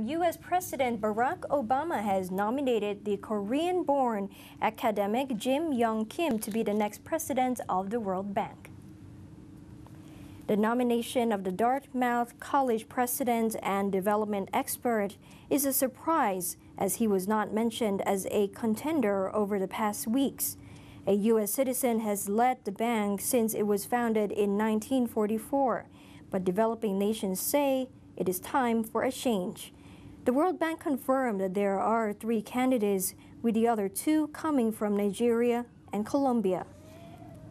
U.S. President Barack Obama has nominated the Korean-born academic Jim Yong Kim to be the next president of the World Bank. The nomination of the Dartmouth College president and development expert is a surprise, as he was not mentioned as a contender over the past weeks. A U.S. citizen has led the bank since it was founded in 1944, but developing nations say it is time for a change. The World Bank confirmed that there are 3 candidates, with the other 2 coming from Nigeria and Colombia.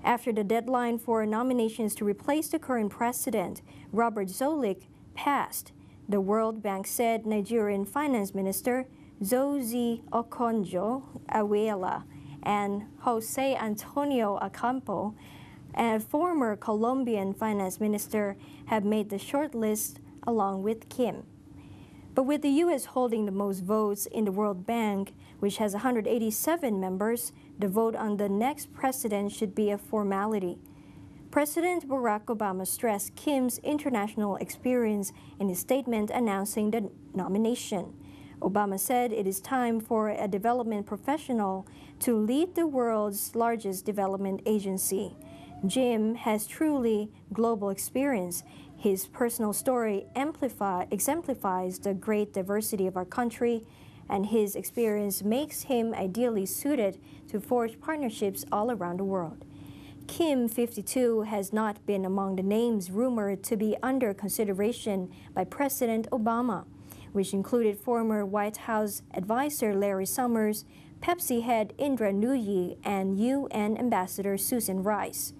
After the deadline for nominations to replace the current president, Robert Zoellick, passed, the World Bank said Nigerian Finance Minister Ngozi Okonjo-Iweala and Jose Antonio Ocampo, a former Colombian finance minister, have made the short list along with Kim. But with the U.S. holding the most votes in the World Bank, which has 187 members, the vote on the next president should be a formality. President Barack Obama stressed Kim's international experience in his statement announcing the nomination. Obama said it is time for a development professional to lead the world's largest development agency. Jim has truly global experience. His personal story exemplifies the great diversity of our country, and his experience makes him ideally suited to forge partnerships all around the world. Kim, 52, has not been among the names rumored to be under consideration by President Obama, which included former White House advisor Larry Summers, Pepsi head Indra Nooyi, and UN Ambassador Susan Rice.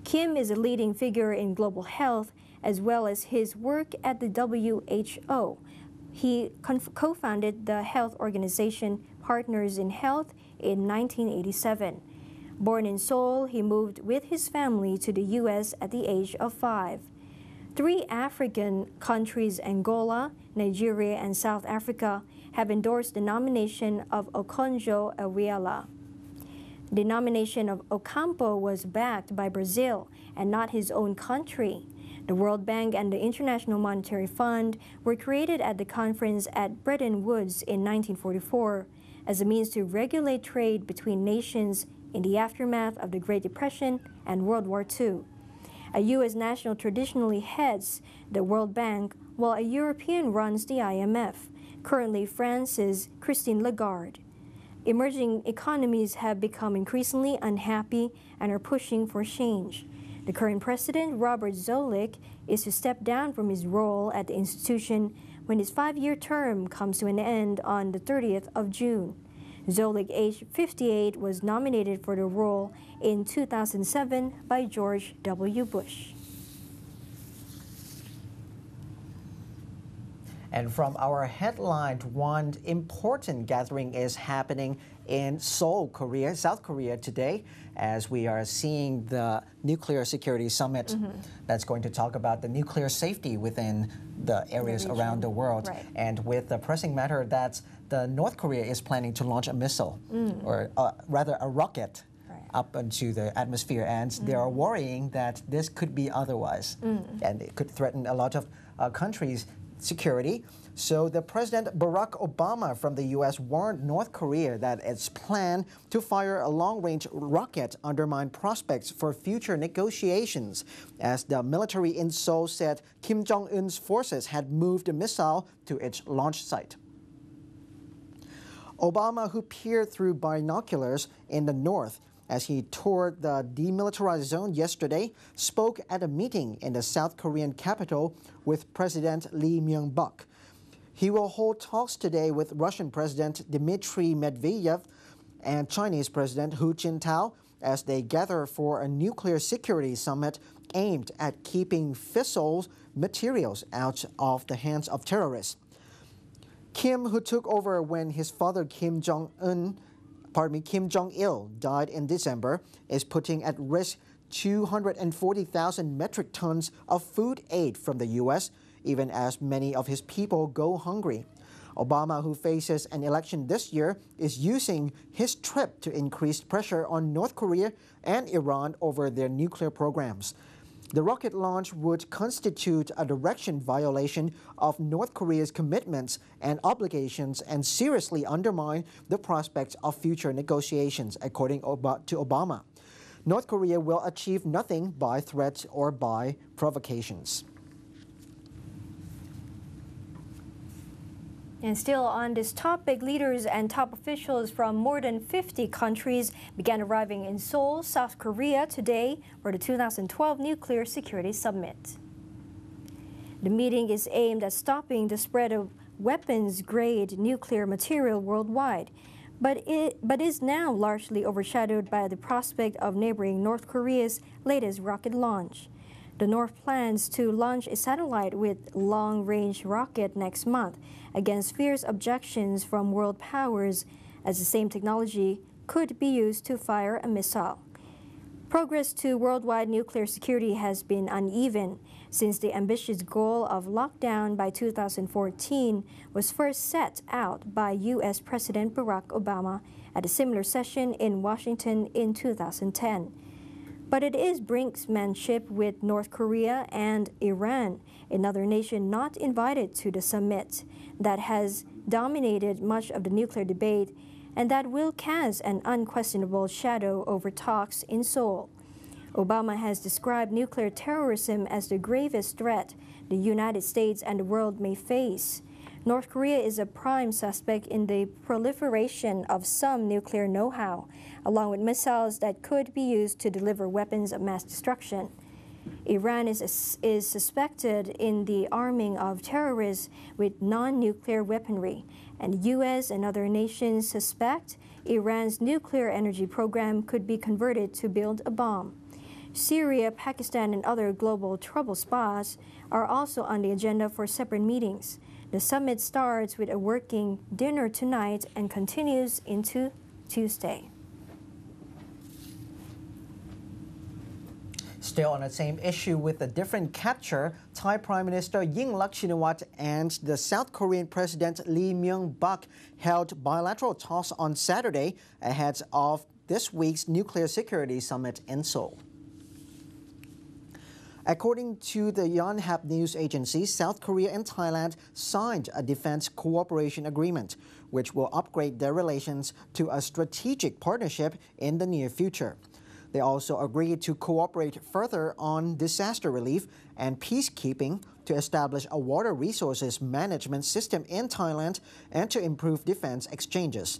Kim is a leading figure in global health, as well as his work at the WHO. He co-founded the health organization Partners in Health in 1987. Born in Seoul, he moved with his family to the U.S. at the age of 5. 3 African countries, Angola, Nigeria, and South Africa, have endorsed the nomination of Okonjo-Iweala. The nomination of Ocampo was backed by Brazil and not his own country. The World Bank and the International Monetary Fund were created at the conference at Bretton Woods in 1944 as a means to regulate trade between nations in the aftermath of the Great Depression and World War II. A U.S. national traditionally heads the World Bank, while a European runs the IMF, currently France's Christine Lagarde. Emerging economies have become increasingly unhappy and are pushing for change. The current president, Robert Zoellick, is to step down from his role at the institution when his 5-year term comes to an end on the 30th of June. Zoellick, aged 58, was nominated for the role in 2007 by George W. Bush. And from our headline, one important gathering is happening in Seoul, South Korea today, as we are seeing the Nuclear Security Summit that's going to talk about the nuclear safety within the areas around the world. Right. And with the pressing matter that the North Korea is planning to launch a missile, or rather a rocket, up into the atmosphere, and they are worrying that this could be otherwise, and it could threaten a lot of countries' security. So the President Barack Obama from the U.S. warned North Korea that its plan to fire a long-range rocket undermined prospects for future negotiations, as the military in Seoul said Kim Jong-un's forces had moved the missile to its launch site. Obama, who peered through binoculars in the north as he toured the demilitarized zone yesterday, spoke at a meeting in the South Korean capital with President Lee Myung-bak. He will hold talks today with Russian President Dmitry Medvedev and Chinese President Hu Jintao as they gather for a nuclear security summit aimed at keeping fissile materials out of the hands of terrorists. Kim, who took over when his father Kim Jong-il died in December, is putting at risk 240,000 metric tons of food aid from the U.S., even as many of his people go hungry. Obama, who faces an election this year, is using his trip to increase pressure on North Korea and Iran over their nuclear programs. The rocket launch would constitute a direction violation of North Korea's commitments and obligations and seriously undermine the prospects of future negotiations, according to Obama. North Korea will achieve nothing by threats or by provocations. And still on this topic, leaders and top officials from more than 50 countries began arriving in Seoul, South Korea today for the 2012 Nuclear Security Summit. The meeting is aimed at stopping the spread of weapons-grade nuclear material worldwide, but is now largely overshadowed by the prospect of neighboring North Korea's latest rocket launch. The North plans to launch a satellite with long-range rocket next month against fierce objections from world powers, as the same technology could be used to fire a missile. Progress to worldwide nuclear security has been uneven since the ambitious goal of lockdown by 2014 was first set out by U.S. President Barack Obama at a similar session in Washington in 2010. But it is brinksmanship with North Korea and Iran, another nation not invited to the summit, that has dominated much of the nuclear debate and that will cast an unquestionable shadow over talks in Seoul. Obama has described nuclear terrorism as the gravest threat the United States and the world may face. North Korea is a prime suspect in the proliferation of some nuclear know-how, along with missiles that could be used to deliver weapons of mass destruction. Iran is suspected in the arming of terrorists with non-nuclear weaponry, and the U.S. and other nations suspect Iran's nuclear energy program could be converted to build a bomb. Syria, Pakistan, and other global trouble spots are also on the agenda for separate meetings. The summit starts with a working dinner tonight and continues into Tuesday. Still on the same issue with a different capture, Thai Prime Minister Yingluck and the South Korean President Lee Myung-bak held bilateral talks on Saturday ahead of this week's Nuclear Security Summit in Seoul. According to the Yonhap news agency, South Korea and Thailand signed a defense cooperation agreement, which will upgrade their relations to a strategic partnership in the near future. They also agreed to cooperate further on disaster relief and peacekeeping, to establish a water resources management system in Thailand, and to improve defense exchanges.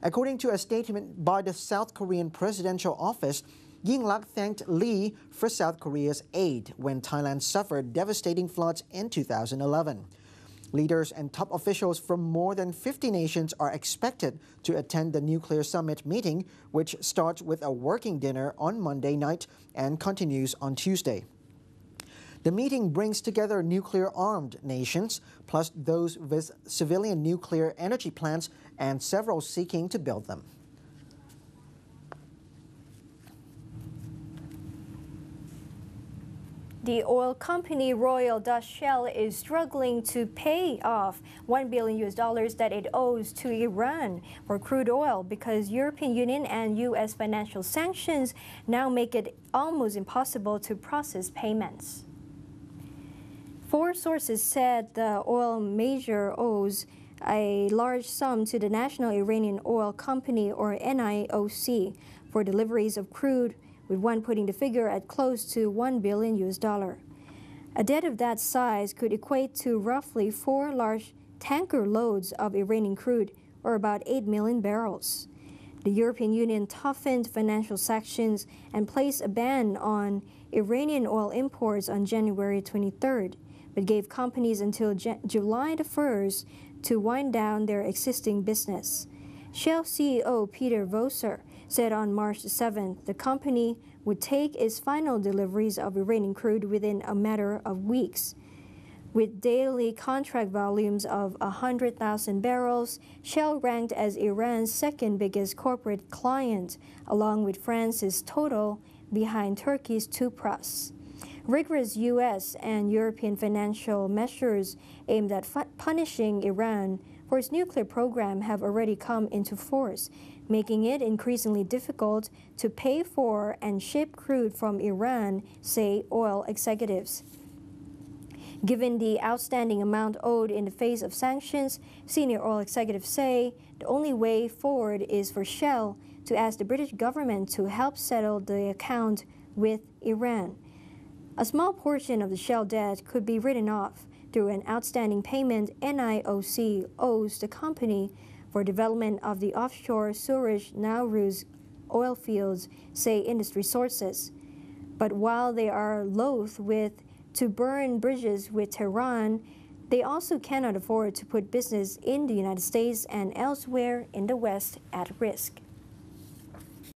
According to a statement by the South Korean Presidential Office, Yingluck thanked Lee for South Korea's aid when Thailand suffered devastating floods in 2011. Leaders and top officials from more than 50 nations are expected to attend the Nuclear Summit meeting, which starts with a working dinner on Monday night and continues on Tuesday. The meeting brings together nuclear-armed nations, plus those with civilian nuclear energy plants and several seeking to build them. The oil company Royal Dutch Shell is struggling to pay off $1 billion that it owes to Iran for crude oil because European Union and U.S. financial sanctions now make it almost impossible to process payments. Four sources said the oil major owes a large sum to the National Iranian Oil Company, or NIOC, for deliveries of crude, with one putting the figure at close to $1 billion. A debt of that size could equate to roughly 4 large tanker loads of Iranian crude, or about 8 million barrels. The European Union toughened financial sanctions and placed a ban on Iranian oil imports on January 23rd, but gave companies until July the 1st to wind down their existing business. Shell CEO Peter Vosser said on March 7th the company would take its final deliveries of Iranian crude within a matter of weeks. With daily contract volumes of 100,000 barrels, Shell ranked as Iran's second biggest corporate client, along with France's Total, behind Turkey's Tüpraş. Rigorous U.S. and European financial measures aimed at punishing Iran for its nuclear program have already come into force, making it increasingly difficult to pay for and ship crude from Iran, say oil executives. Given the outstanding amount owed in the face of sanctions, senior oil executives say the only way forward is for Shell to ask the British government to help settle the account with Iran. A small portion of the Shell debt could be written off through an outstanding payment NIOC owes the company for development of the offshore Suraj Nauruz oil fields, say industry sources. But while they are loath to burn bridges with Tehran, they also cannot afford to put business in the United States and elsewhere in the West at risk.